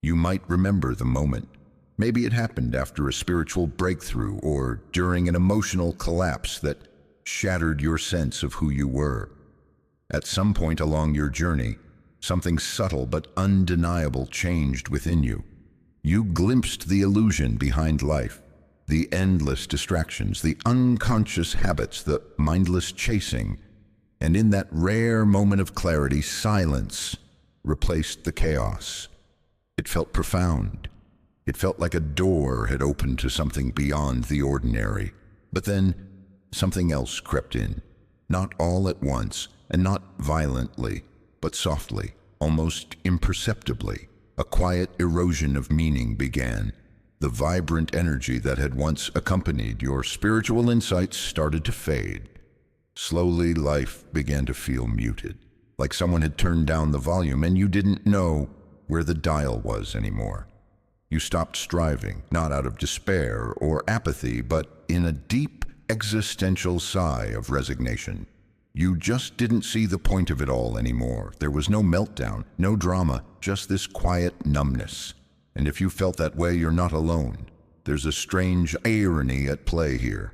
You might remember the moment. Maybe it happened after a spiritual breakthrough or during an emotional collapse that shattered your sense of who you were. At some point along your journey, something subtle but undeniable changed within you. You glimpsed the illusion behind life, the endless distractions, the unconscious habits, the mindless chasing, and in that rare moment of clarity, silence replaced the chaos. It felt profound. It felt like a door had opened to something beyond the ordinary. But then something else crept in, not all at once, and not violently, but softly, almost imperceptibly. A quiet erosion of meaning began. The vibrant energy that had once accompanied your spiritual insights started to fade. Slowly, life began to feel muted, like someone had turned down the volume and you didn't know where the dial was anymore. You stopped striving, not out of despair or apathy, but in a deep existential sigh of resignation. You just didn't see the point of it all anymore. There was no meltdown, no drama, just this quiet numbness. And if you felt that way, you're not alone. There's a strange irony at play here,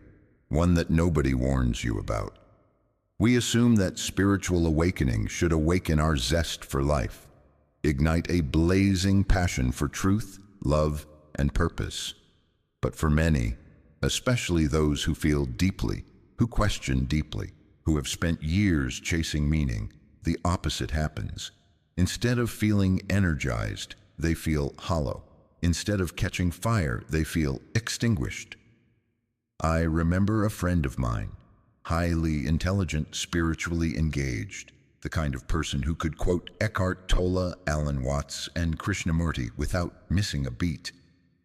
one that nobody warns you about. We assume that spiritual awakening should awaken our zest for life, ignite a blazing passion for truth, love, and purpose. But for many, especially those who feel deeply, who question deeply, who have spent years chasing meaning, the opposite happens. Instead of feeling energized, they feel hollow. Instead of catching fire, they feel extinguished. I remember a friend of mine, highly intelligent, spiritually engaged, the kind of person who could quote Eckhart Tolle, Alan Watts, and Krishnamurti without missing a beat.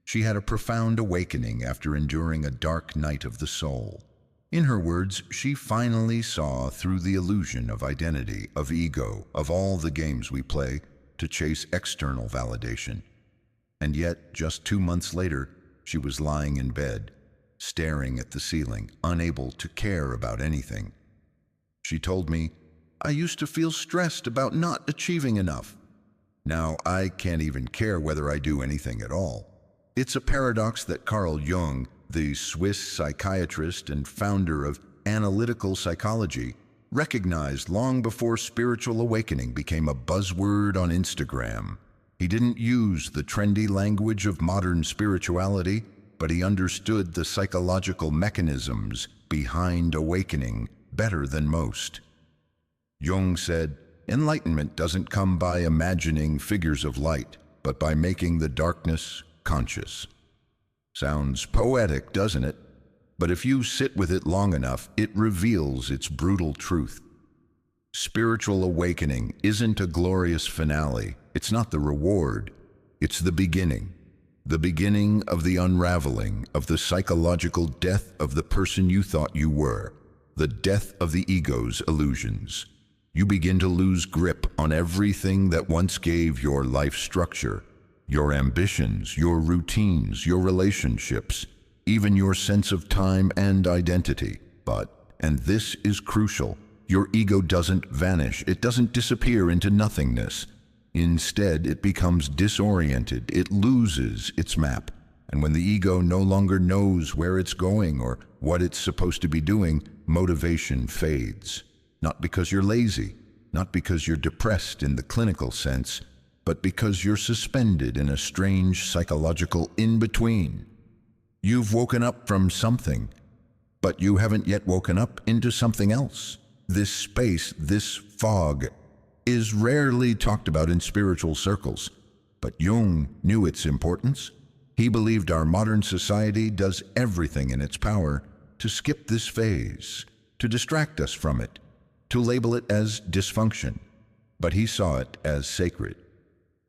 She had a profound awakening after enduring a dark night of the soul. In her words, she finally saw through the illusion of identity, of ego, of all the games we play to chase external validation. And yet, just 2 months later, she was lying in bed, staring at the ceiling, unable to care about anything. She told me, "I used to feel stressed about not achieving enough. Now I can't even care whether I do anything at all." It's a paradox that Carl Jung, the Swiss psychiatrist and founder of analytical psychology, recognized long before spiritual awakening became a buzzword on Instagram. He didn't use the trendy language of modern spirituality, but he understood the psychological mechanisms behind awakening better than most. Jung said, "Enlightenment doesn't come by imagining figures of light, but by making the darkness conscious." Sounds poetic, doesn't it? But if you sit with it long enough, it reveals its brutal truth. Spiritual awakening isn't a glorious finale. It's not the reward. It's the beginning of the unraveling, of the psychological death of the person you thought you were, the death of the ego's illusions. You begin to lose grip on everything that once gave your life structure, your ambitions, your routines, your relationships, even your sense of time and identity. But, and this is crucial, your ego doesn't vanish. It doesn't disappear into nothingness. Instead, it becomes disoriented. It loses its map. And when the ego no longer knows where it's going or what it's supposed to be doing, motivation fades. Not because you're lazy, not because you're depressed in the clinical sense, but because you're suspended in a strange psychological in-between. You've woken up from something, but you haven't yet woken up into something else. This space, this fog, is rarely talked about in spiritual circles, but Jung knew its importance. He believed our modern society does everything in its power to skip this phase, to distract us from it, to label it as dysfunction. But he saw it as sacred,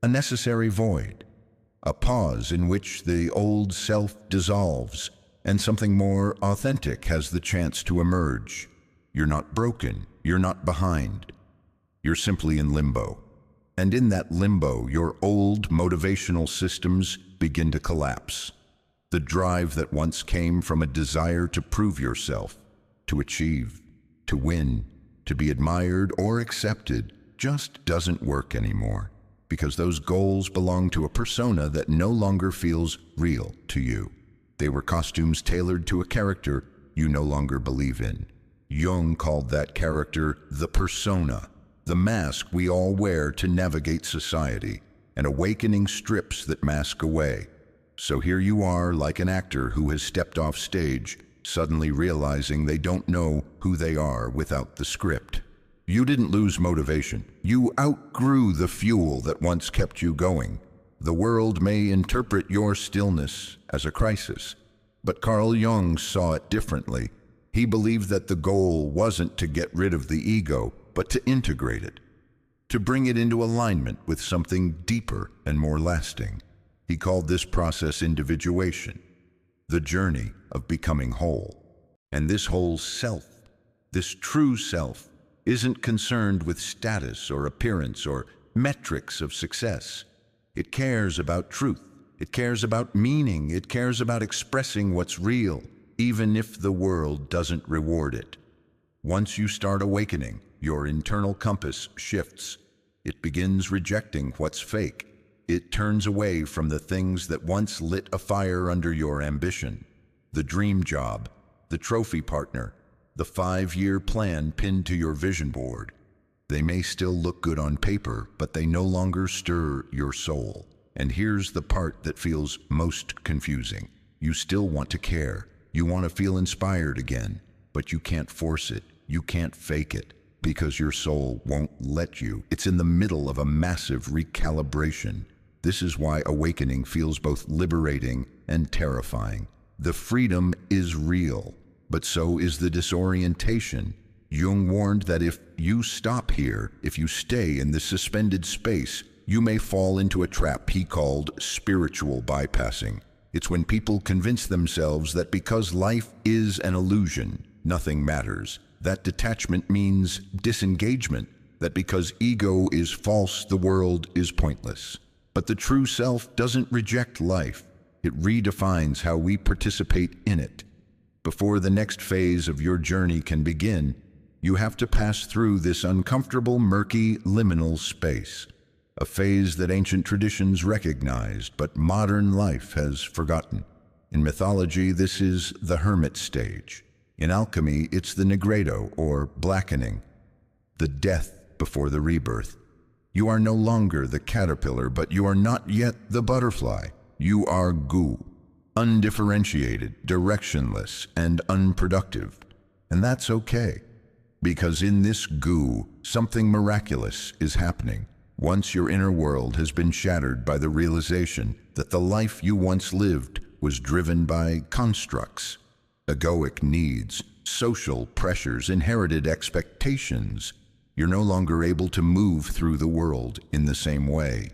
a necessary void, a pause in which the old self dissolves and something more authentic has the chance to emerge. You're not broken, you're not behind, you're simply in limbo. And in that limbo, your old motivational systems begin to collapse. The drive that once came from a desire to prove yourself, to achieve, to win, to be admired or accepted, just doesn't work anymore. because those goals belong to a persona that no longer feels real to you. They were costumes tailored to a character you no longer believe in. Jung called that character the persona, the mask we all wear to navigate society, and awakening strips that mask away. So here you are, like an actor who has stepped off stage, suddenly realizing they don't know who they are without the script. You didn't lose motivation. You outgrew the fuel that once kept you going. The world may interpret your stillness as a crisis, but Carl Jung saw it differently. He believed that the goal wasn't to get rid of the ego, but to integrate it, to bring it into alignment with something deeper and more lasting. He called this process individuation, the journey of becoming whole. And this whole self, this true self, isn't concerned with status or appearance or metrics of success. It cares about truth. It cares about meaning. It cares about expressing what's real, even if the world doesn't reward it. Once you start awakening, your internal compass shifts. It begins rejecting what's fake. It turns away from the things that once lit a fire under your ambition. The dream job, the trophy partner, the 5-year plan pinned to your vision board. They may still look good on paper, but they no longer stir your soul. And here's the part that feels most confusing. You still want to care. You want to feel inspired again, but you can't force it. You can't fake it, because your soul won't let you. It's in the middle of a massive recalibration. This is why awakening feels both liberating and terrifying. The freedom is real, but so is the disorientation. Jung warned that if you stop here, if you stay in this suspended space, you may fall into a trap he called spiritual bypassing. It's when people convince themselves that because life is an illusion, nothing matters. That detachment means disengagement, that because ego is false, the world is pointless. But the true self doesn't reject life. It redefines how we participate in it. Before the next phase of your journey can begin, you have to pass through this uncomfortable, murky, liminal space, a phase that ancient traditions recognized, but modern life has forgotten. In mythology, this is the hermit stage. In alchemy, it's the nigredo, or blackening, the death before the rebirth. You are no longer the caterpillar, but you are not yet the butterfly. You are goo, undifferentiated, directionless, and unproductive. And that's okay, because in this goo, something miraculous is happening. Once your inner world has been shattered by the realization that the life you once lived was driven by constructs, egoic needs, social pressures, inherited expectations, you're no longer able to move through the world in the same way.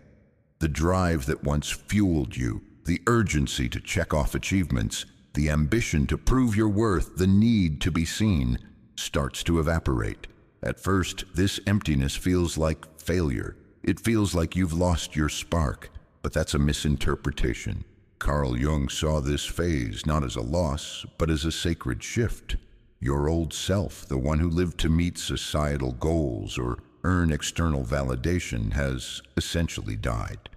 The drive that once fueled you, the urgency to check off achievements, the ambition to prove your worth, the need to be seen, starts to evaporate. At first, this emptiness feels like failure. It feels like you've lost your spark, but that's a misinterpretation. Carl Jung saw this phase not as a loss, but as a sacred shift. Your old self, the one who lived to meet societal goals or earn external validation, has essentially died.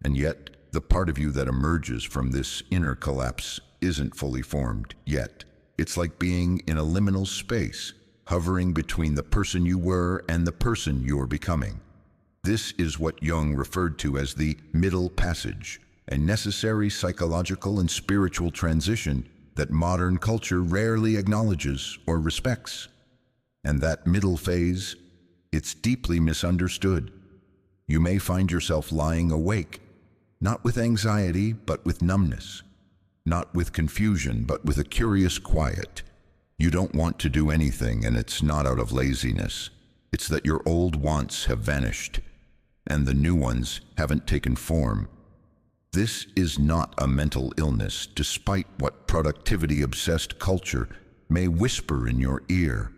And yet, the part of you that emerges from this inner collapse isn't fully formed yet. It's like being in a liminal space, hovering between the person you were and the person you're becoming. This is what Jung referred to as the middle passage, a necessary psychological and spiritual transition that modern culture rarely acknowledges or respects. And that middle phase, it's deeply misunderstood. You may find yourself lying awake, not with anxiety, but with numbness, not with confusion, but with a curious quiet. You don't want to do anything, and it's not out of laziness. It's that your old wants have vanished, and the new ones haven't taken form. This is not a mental illness, despite what productivity-obsessed culture may whisper in your ear.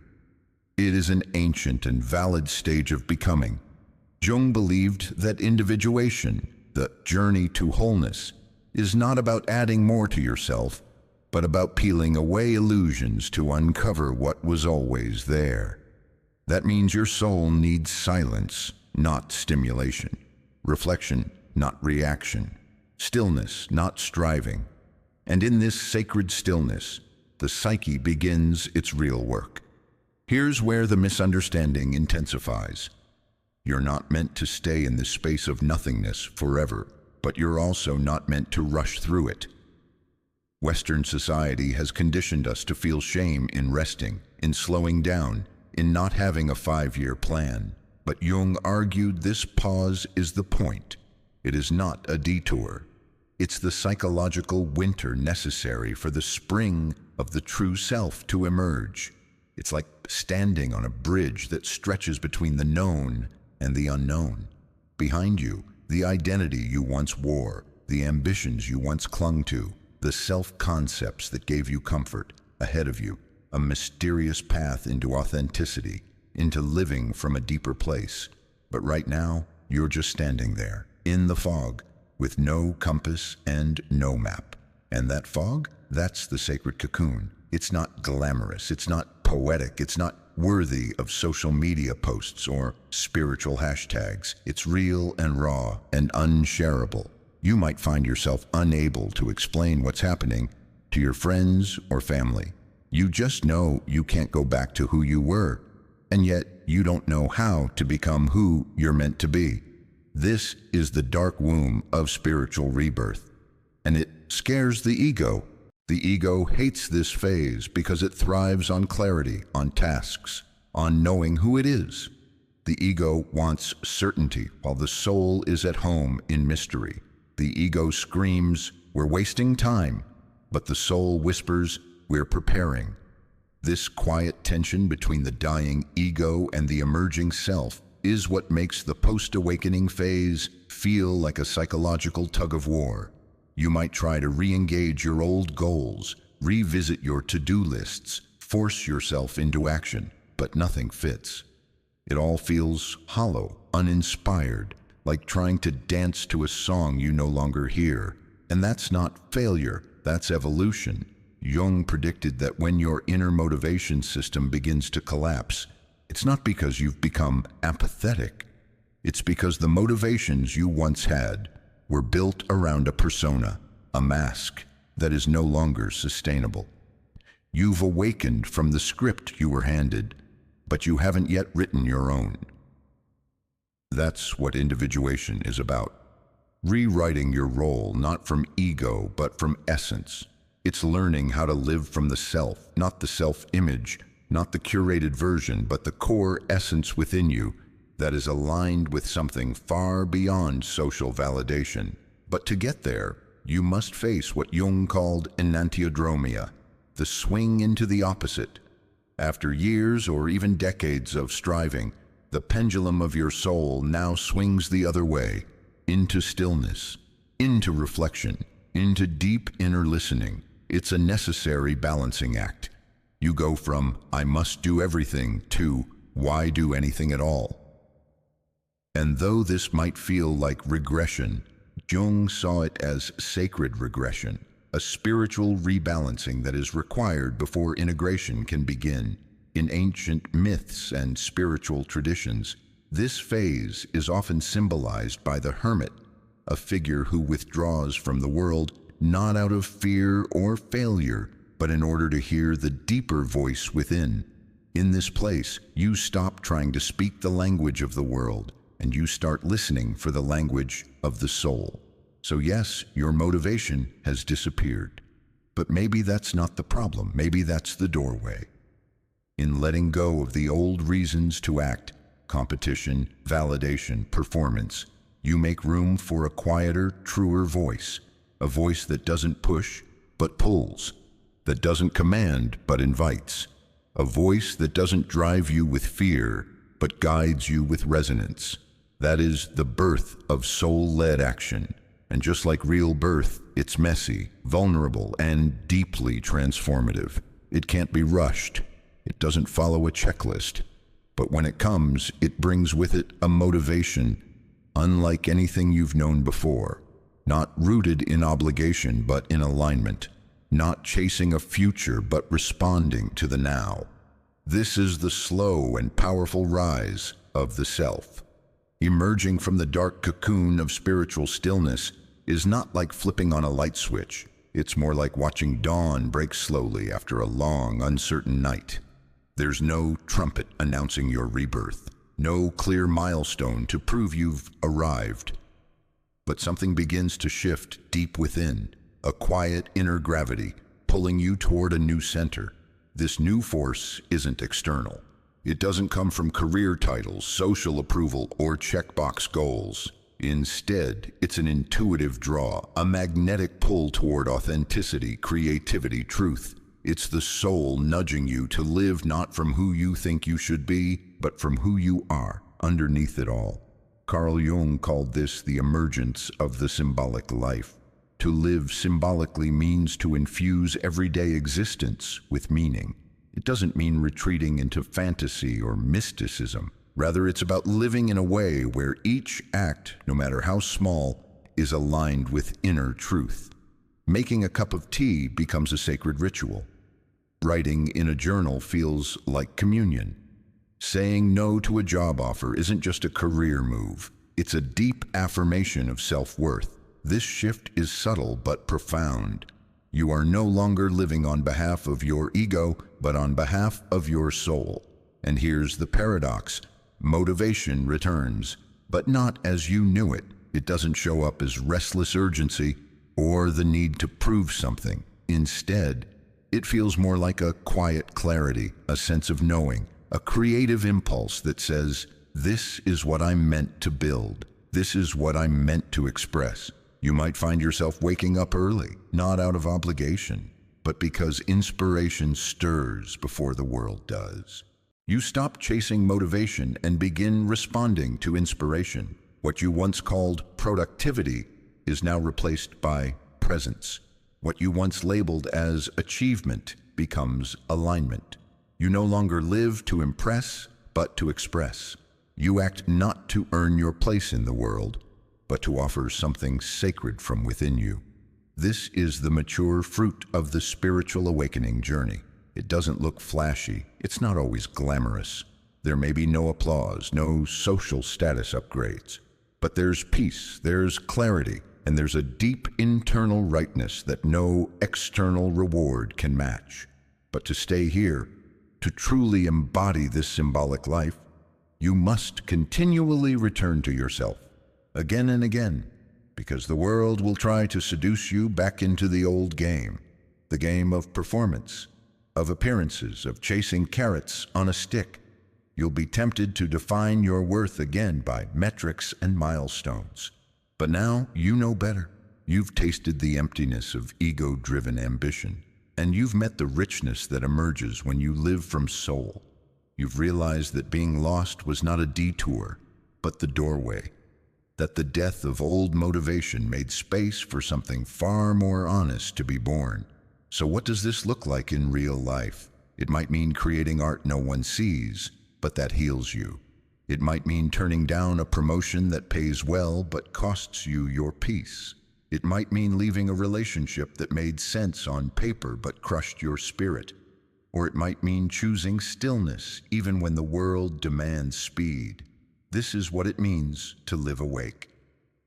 It is an ancient and valid stage of becoming. Jung believed that individuation, the journey to wholeness, is not about adding more to yourself, but about peeling away illusions to uncover what was always there. That means your soul needs silence, not stimulation. reflection, not reaction, stillness, not striving. And in this sacred stillness, the psyche begins its real work. Here's where the misunderstanding intensifies. You're not meant to stay in this space of nothingness forever, but you're also not meant to rush through it. Western society has conditioned us to feel shame in resting, in slowing down, in not having a 5-year plan. But Jung argued this pause is the point. It is not a detour. It's the psychological winter necessary for the spring of the true self to emerge. It's like standing on a bridge that stretches between the known and the unknown. Behind you, the identity you once wore, the ambitions you once clung to, the self-concepts that gave you comfort. Ahead of you, a mysterious path into authenticity, into living from a deeper place. But right now, you're just standing there, in the fog, with no compass and no map. And that fog, that's the sacred cocoon. It's not glamorous, it's not poetic, it's not worthy of social media posts or spiritual hashtags. It's real and raw and unshareable. You might find yourself unable to explain what's happening to your friends or family. You just know you can't go back to who you were, and yet you don't know how to become who you're meant to be. This is the dark womb of spiritual rebirth, and it scares the ego. The ego hates this phase because it thrives on clarity, on tasks, on knowing who it is. The ego wants certainty, while the soul is at home in mystery. The ego screams, "We're wasting time," but the soul whispers, "We're preparing." This quiet tension between the dying ego and the emerging self is what makes the post-awakening phase feel like a psychological tug-of-war. You might try to re-engage your old goals, revisit your to-do lists, force yourself into action, but nothing fits. It all feels hollow, uninspired, like trying to dance to a song you no longer hear. And that's not failure, that's evolution. Jung predicted that when your inner motivation system begins to collapse, it's not because you've become apathetic. It's because the motivations you once had were built around a persona, a mask that is no longer sustainable. You've awakened from the script you were handed, but you haven't yet written your own. That's what individuation is about. Rewriting your role, not from ego, but from essence. It's learning how to live from the self, not the self-image, not the curated version, but the core essence within you that is aligned with something far beyond social validation. But to get there, you must face what Jung called enantiodromia, the swing into the opposite. After years or even decades of striving, the pendulum of your soul now swings the other way, into stillness, into reflection, into deep inner listening. It's a necessary balancing act. You go from, "I must do everything," to, "Why do anything at all?" And though this might feel like regression, Jung saw it as sacred regression, a spiritual rebalancing that is required before integration can begin. In ancient myths and spiritual traditions, this phase is often symbolized by the hermit, a figure who withdraws from the world not out of fear or failure, but in order to hear the deeper voice within. In this place, you stop trying to speak the language of the world, and you start listening for the language of the soul. So yes, your motivation has disappeared. But maybe that's not the problem. Maybe that's the doorway. In letting go of the old reasons to act, competition, validation, performance, you make room for a quieter, truer voice, a voice that doesn't push, but pulls, that doesn't command, but invites, a voice that doesn't drive you with fear, but guides you with resonance. That is the birth of soul-led action. And just like real birth, it's messy, vulnerable, and deeply transformative. It can't be rushed. It doesn't follow a checklist. But when it comes, it brings with it a motivation unlike anything you've known before. Not rooted in obligation, but in alignment. Not chasing a future, but responding to the now. This is the slow and powerful rise of the self. Emerging from the dark cocoon of spiritual stillness is not like flipping on a light switch. It's more like watching dawn break slowly after a long, uncertain night. There's no trumpet announcing your rebirth, no clear milestone to prove you've arrived. But something begins to shift deep within, a quiet inner gravity pulling you toward a new center. This new force isn't external. It doesn't come from career titles, social approval, or checkbox goals. Instead, it's an intuitive draw, a magnetic pull toward authenticity, creativity, truth. It's the soul nudging you to live not from who you think you should be, but from who you are, underneath it all. Carl Jung called this the emergence of the symbolic life. To live symbolically means to infuse everyday existence with meaning. It doesn't mean retreating into fantasy or mysticism. Rather, it's about living in a way where each act, no matter how small, is aligned with inner truth. Making a cup of tea becomes a sacred ritual. Writing in a journal feels like communion. Saying no to a job offer isn't just a career move. It's a deep affirmation of self-worth. This shift is subtle but profound. You are no longer living on behalf of your ego, but on behalf of your soul. And here's the paradox. Motivation returns, but not as you knew it. It doesn't show up as restless urgency or the need to prove something. Instead, it feels more like a quiet clarity, a sense of knowing, a creative impulse that says, this is what I'm meant to build. This is what I'm meant to express. You might find yourself waking up early, not out of obligation, but because inspiration stirs before the world does. You stop chasing motivation and begin responding to inspiration. What you once called productivity is now replaced by presence. What you once labeled as achievement becomes alignment. You no longer live to impress, but to express. You act not to earn your place in the world, but to offer something sacred from within you. This is the mature fruit of the spiritual awakening journey. It doesn't look flashy. It's not always glamorous. There may be no applause, no social status upgrades. But there's peace, there's clarity, and there's a deep internal rightness that no external reward can match. But to stay here, to truly embody this symbolic life, you must continually return to yourself, again and again, because the world will try to seduce you back into the old game, the game of performance, of appearances, of chasing carrots on a stick. You'll be tempted to define your worth again by metrics and milestones. But now you know better. You've tasted the emptiness of ego-driven ambition, and you've met the richness that emerges when you live from soul. You've realized that being lost was not a detour, but the doorway. That the death of old motivation made space for something far more honest to be born. So what does this look like in real life? It might mean creating art no one sees, but that heals you. It might mean turning down a promotion that pays well but costs you your peace. It might mean leaving a relationship that made sense on paper but crushed your spirit. Or it might mean choosing stillness even when the world demands speed. This is what it means to live awake.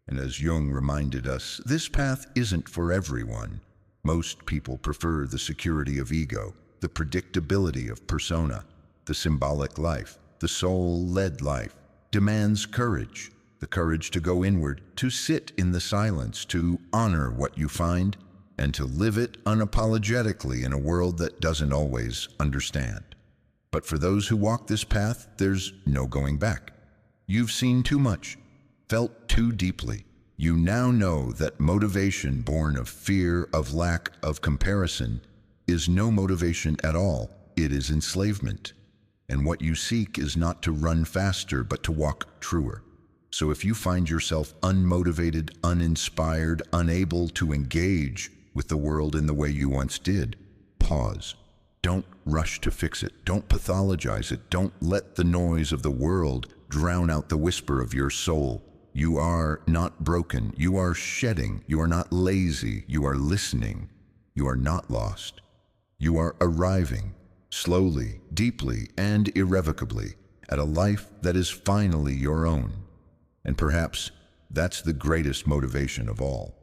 And as Jung reminded us, this path isn't for everyone. Most people prefer the security of ego, the predictability of persona. The symbolic life, the soul-led life, demands courage, the courage to go inward, to sit in the silence, to honor what you find, and to live it unapologetically in a world that doesn't always understand. But for those who walk this path, there's no going back. You've seen too much, felt too deeply. You now know that motivation born of fear, of lack, of comparison, is no motivation at all. It is enslavement. And what you seek is not to run faster, but to walk truer. So if you find yourself unmotivated, uninspired, unable to engage with the world in the way you once did, pause. Don't rush to fix it. Don't pathologize it. Don't let the noise of the world drown out the whisper of your soul. You are not broken. You are shedding. You are not lazy. You are listening. You are not lost. You are arriving, slowly, deeply, and irrevocably, at a life that is finally your own. And perhaps that's the greatest motivation of all.